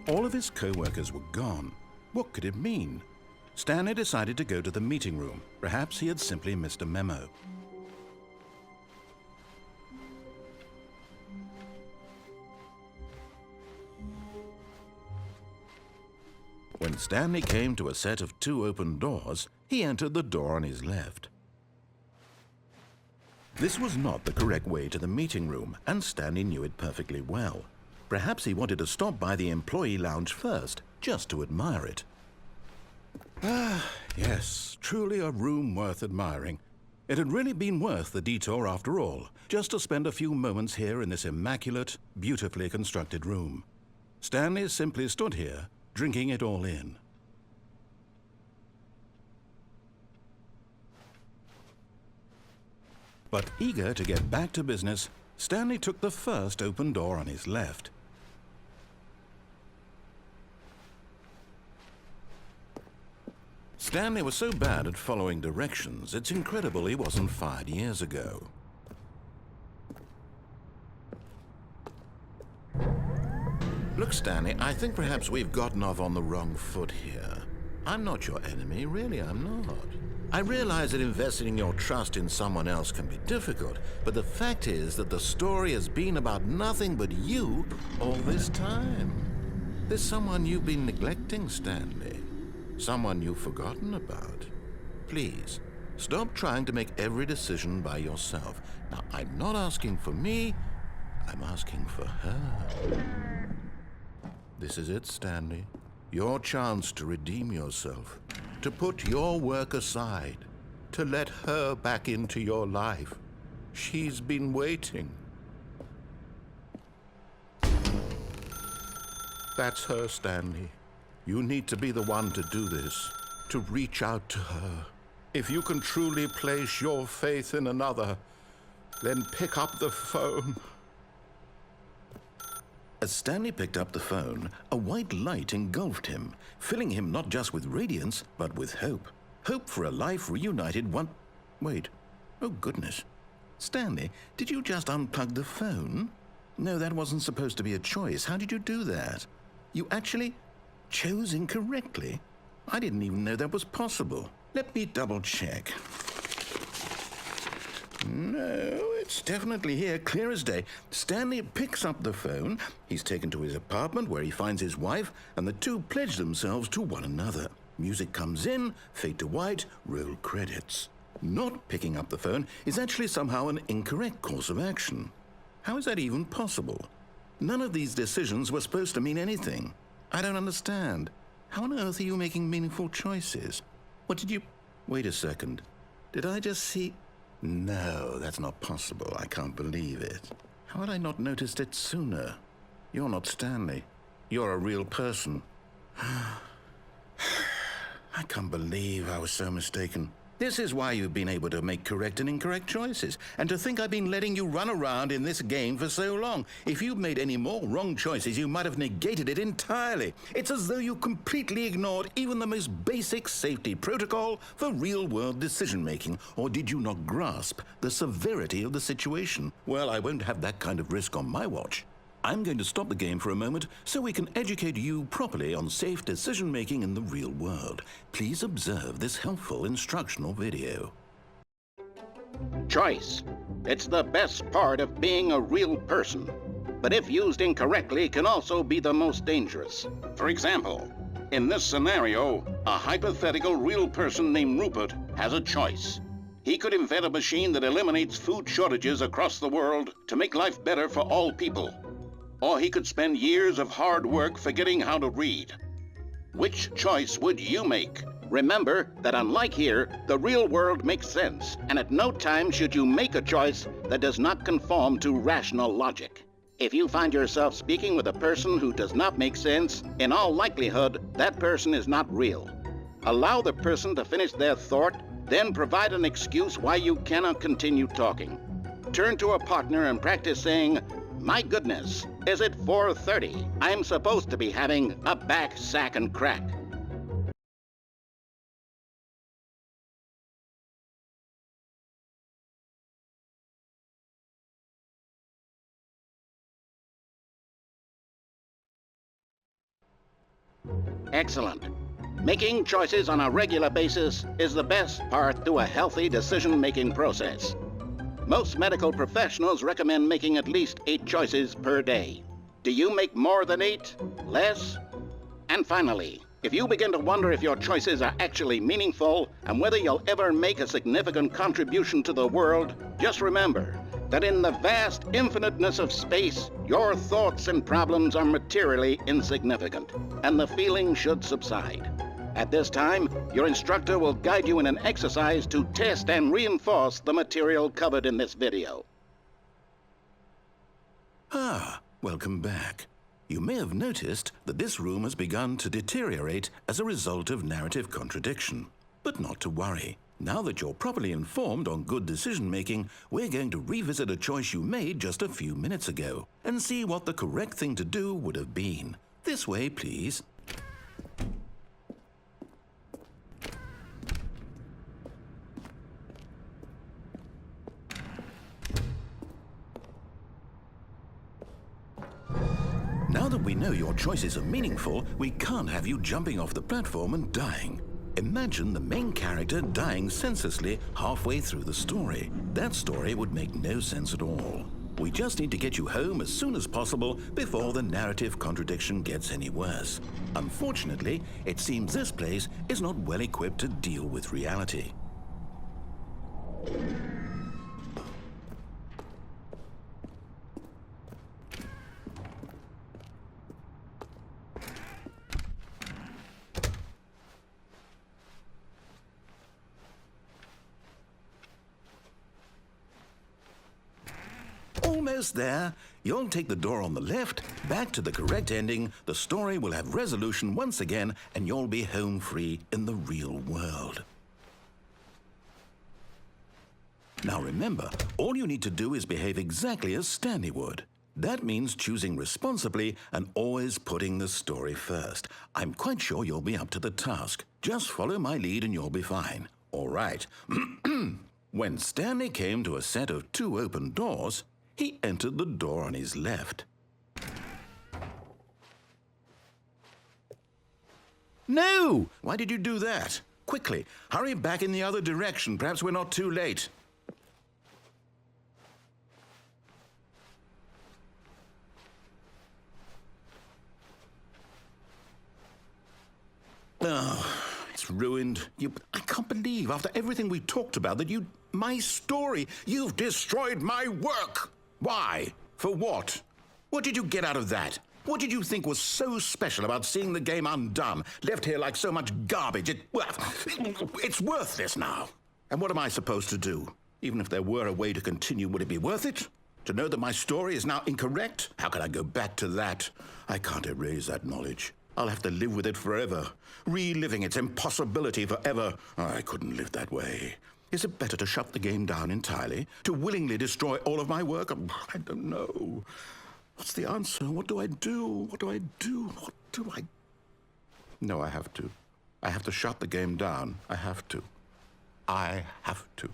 All of his co-workers were gone. What could it mean? Stanley decided to go to the meeting room. Perhaps he had simply missed a memo. When Stanley came to a set of 2 open doors, he entered the door on his left. This was not the correct way to the meeting room, and Stanley knew it perfectly well. Perhaps he wanted to stop by the employee lounge first, just to admire it. Ah, yes, truly a room worth admiring. It had really been worth the detour after all, just to spend a few moments here in this immaculate, beautifully constructed room. Stanley simply stood here, drinking it all in. But eager to get back to business, Stanley took the first open door on his left. Stanley was so bad at following directions, it's incredible he wasn't fired years ago. Look, Stanley, I think perhaps we've gotten off on the wrong foot here. I'm not your enemy, really, I'm not. I realize that investing your trust in someone else can be difficult, but the fact is that the story has been about nothing but you all this time. There's someone you've been neglecting, Stanley. Someone you've forgotten about. Please, stop trying to make every decision by yourself. Now, I'm not asking for me, I'm asking for her. This is it, Stanley. Your chance to redeem yourself, to put your work aside, to let her back into your life. She's been waiting. That's her, Stanley. You need to be the one to do this, to reach out to her. If you can truly place your faith in another, then pick up the phone. As Stanley picked up the phone, a white light engulfed him, filling him not just with radiance, but with hope. Hope for a life reunited one... Wait. Oh, goodness. Stanley, did you just unplug the phone? No, that wasn't supposed to be a choice. How did you do that? You actually chose incorrectly? I didn't even know that was possible. Let me double check. No, it's definitely here, clear as day. Stanley picks up the phone. He's taken to his apartment where he finds his wife, and the two pledge themselves to one another. Music comes in, fade to white, roll credits. Not picking up the phone is actually somehow an incorrect course of action. How is that even possible? None of these decisions were supposed to mean anything. I don't understand. How on earth are you making meaningful choices? What did you... Wait a second. Did I just see... No, that's not possible. I can't believe it. How had I not noticed it sooner? You're not Stanley. You're a real person. I can't believe I was so mistaken. This is why you've been able to make correct and incorrect choices. And to think I've been letting you run around in this game for so long. If you'd made any more wrong choices, you might have negated it entirely. It's as though you completely ignored even the most basic safety protocol for real-world decision-making. Or did you not grasp the severity of the situation? Well, I won't have that kind of risk on my watch. I'm going to stop the game for a moment so we can educate you properly on safe decision-making in the real world. Please observe this helpful instructional video. Choice. It's the best part of being a real person. But if used incorrectly, can also be the most dangerous. For example, in this scenario, a hypothetical real person named Rupert has a choice. He could invent a machine that eliminates food shortages across the world to make life better for all people. Or he could spend years of hard work forgetting how to read. Which choice would you make? Remember that unlike here, the real world makes sense, and at no time should you make a choice that does not conform to rational logic. If you find yourself speaking with a person who does not make sense, in all likelihood, that person is not real. Allow the person to finish their thought, then provide an excuse why you cannot continue talking. Turn to a partner and practice saying, "My goodness, is it 4:30? I'm supposed to be having a back, sack, and crack." Excellent. Making choices on a regular basis is the best part to a healthy decision-making process. Most medical professionals recommend making at least 8 choices per day. Do you make more than 8? Less? And finally, if you begin to wonder if your choices are actually meaningful and whether you'll ever make a significant contribution to the world, just remember that in the vast infiniteness of space, your thoughts and problems are materially insignificant, and the feeling should subside. At this time, your instructor will guide you in an exercise to test and reinforce the material covered in this video. Welcome back. You may have noticed that this room has begun to deteriorate as a result of narrative contradiction. But not to worry. Now that you're properly informed on good decision-making, we're going to revisit a choice you made just a few minutes ago and see what the correct thing to do would have been. This way, please. Now that we know your choices are meaningful, we can't have you jumping off the platform and dying. Imagine the main character dying senselessly halfway through the story. That story would make no sense at all. We just need to get you home as soon as possible before the narrative contradiction gets any worse. Unfortunately, it seems this place is not well equipped to deal with reality. Almost there. You'll take the door on the left, back to the correct ending, the story will have resolution once again, and you'll be home free in the real world. Now remember, all you need to do is behave exactly as Stanley would. That means choosing responsibly and always putting the story first. I'm quite sure you'll be up to the task. Just follow my lead and you'll be fine. All right. When Stanley came to a set of 2 open doors, he entered the door on his left. No! Why did you do that? Quickly, hurry back in the other direction. Perhaps we're not too late. Oh, it's ruined. I can't believe, after everything we talked about, that my story, you've destroyed my work. Why? For what? What did you get out of that? What did you think was so special about seeing the game undone, left here like so much garbage? It's worthless now. And what am I supposed to do? Even if there were a way to continue, would it be worth it? To know that my story is now incorrect? How can I go back to that? I can't erase that knowledge. I'll have to live with it forever, reliving its impossibility forever. I couldn't live that way. Is it better to shut the game down entirely? To willingly destroy all of my work? I don't know. What's the answer? What do I do? What do I do? What do I... No, I have to. I have to shut the game down. I have to. I have to.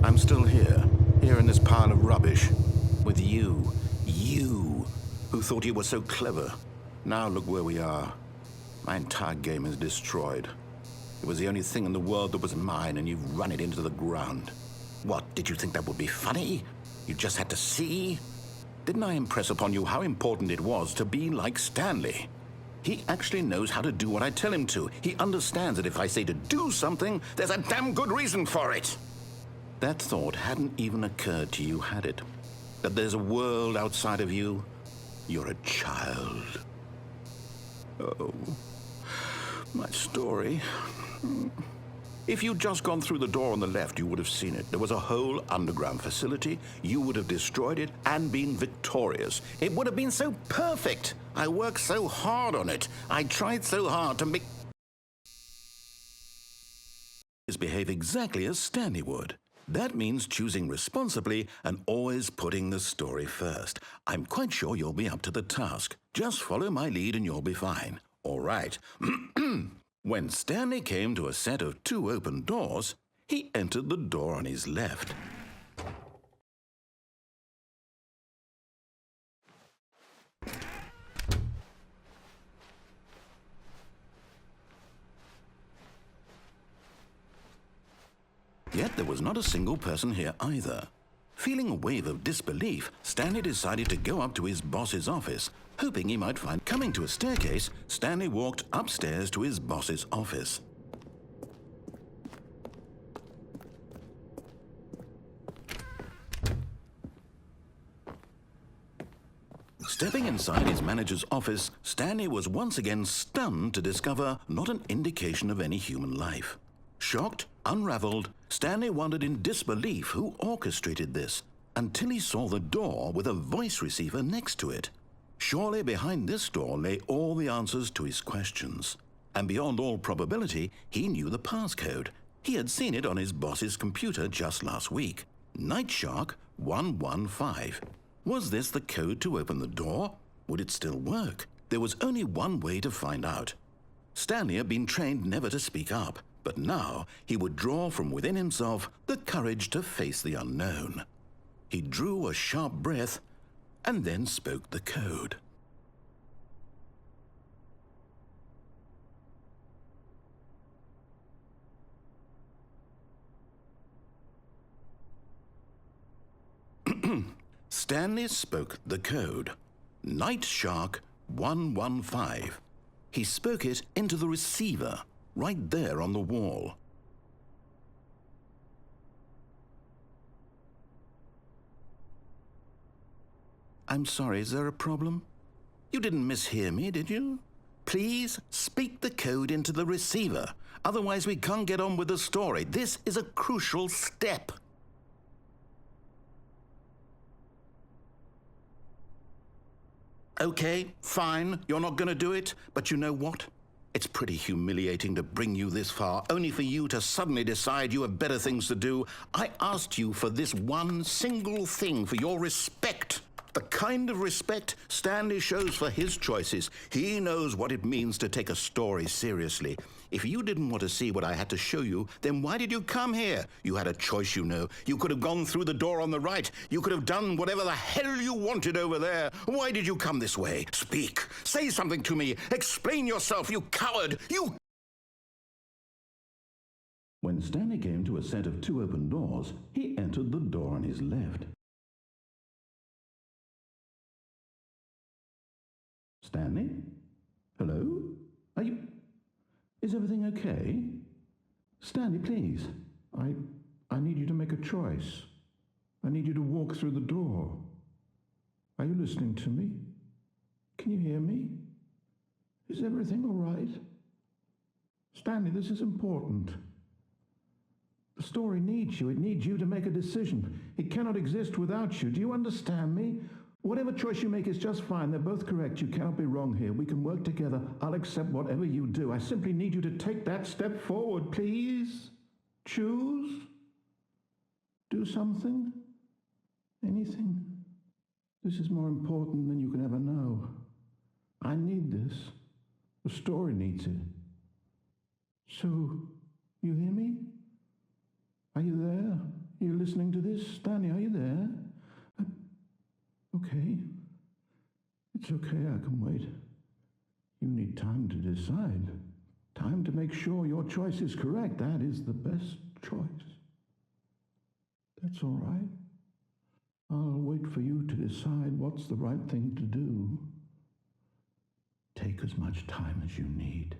I'm still here in this pile of rubbish, with you who thought you were so clever. Now look where we are. My entire game is destroyed. It was the only thing in the world that was mine, and you've run it into the ground. What, did you think that would be funny? You just had to see? Didn't I impress upon you how important it was to be like Stanley? He actually knows how to do what I tell him to. He understands that if I say to do something, there's a damn good reason for it. That thought hadn't even occurred to you, had it? That there's a world outside of you? You're a child. Oh, my story. If you'd just gone through the door on the left, you would have seen it. There was a whole underground facility. You would have destroyed it and been victorious. It would have been so perfect. I worked so hard on it. I tried so hard to make... behave exactly as Stanley would. That means choosing responsibly and always putting the story first. I'm quite sure you'll be up to the task. Just follow my lead and you'll be fine. All right. When Stanley came to a set of 2 open doors, he entered the door on his left. Yet there was not a single person here either. Feeling a wave of disbelief, Stanley decided to go up to his boss's office, hoping he might find... Coming to a staircase, Stanley walked upstairs to his boss's office. Stepping inside his manager's office, Stanley was once again stunned to discover not an indication of any human life. Shocked, unraveled, Stanley wondered in disbelief who orchestrated this, until he saw the door with a voice receiver next to it. Surely behind this door lay all the answers to his questions. And beyond all probability, he knew the passcode. He had seen it on his boss's computer just last week. Nightshark 115. Was this the code to open the door? Would it still work? There was only one way to find out. Stanley had been trained never to speak up, but now he would draw from within himself the courage to face the unknown. He drew a sharp breath and then spoke the code. Stanley spoke the code. Nightshark 115. He spoke it into the receiver, right there on the wall. I'm sorry, is there a problem? You didn't mishear me, did you? Please speak the code into the receiver. Otherwise we can't get on with the story. This is a crucial step. Okay, fine, you're not going to do it, but you know what? It's pretty humiliating to bring you this far, only for you to suddenly decide you have better things to do. I asked you for this one single thing, for your respect. The kind of respect Stanley shows for his choices. He knows what it means to take a story seriously. If you didn't want to see what I had to show you, then why did you come here? You had a choice, you know. You could have gone through the door on the right. You could have done whatever the hell you wanted over there. Why did you come this way? Speak. Say something to me. Explain yourself, you coward. You... When Stanley came to a set of 2 open doors, he entered the door on his left. Stanley? Hello? Are you... Is everything okay? Stanley, please. I need you to make a choice. I need you to walk through the door. Are you listening to me? Can you hear me? Is everything all right? Stanley, this is important. The story needs you. It needs you to make a decision. It cannot exist without you. Do you understand me? Whatever choice you make is just fine. They're both correct. You cannot be wrong here. We can work together. I'll accept whatever you do. I simply need you to take that step forward, please. Choose. Do something. Anything. This is more important than you can ever know. I need this. The story needs it. So, you hear me? Are you there? Are you listening to this? Stanley, are you there? Okay. It's okay, I can wait. You need time to decide. Time to make sure your choice is correct. That is the best choice. That's all right. I'll wait for you to decide what's the right thing to do. Take as much time as you need.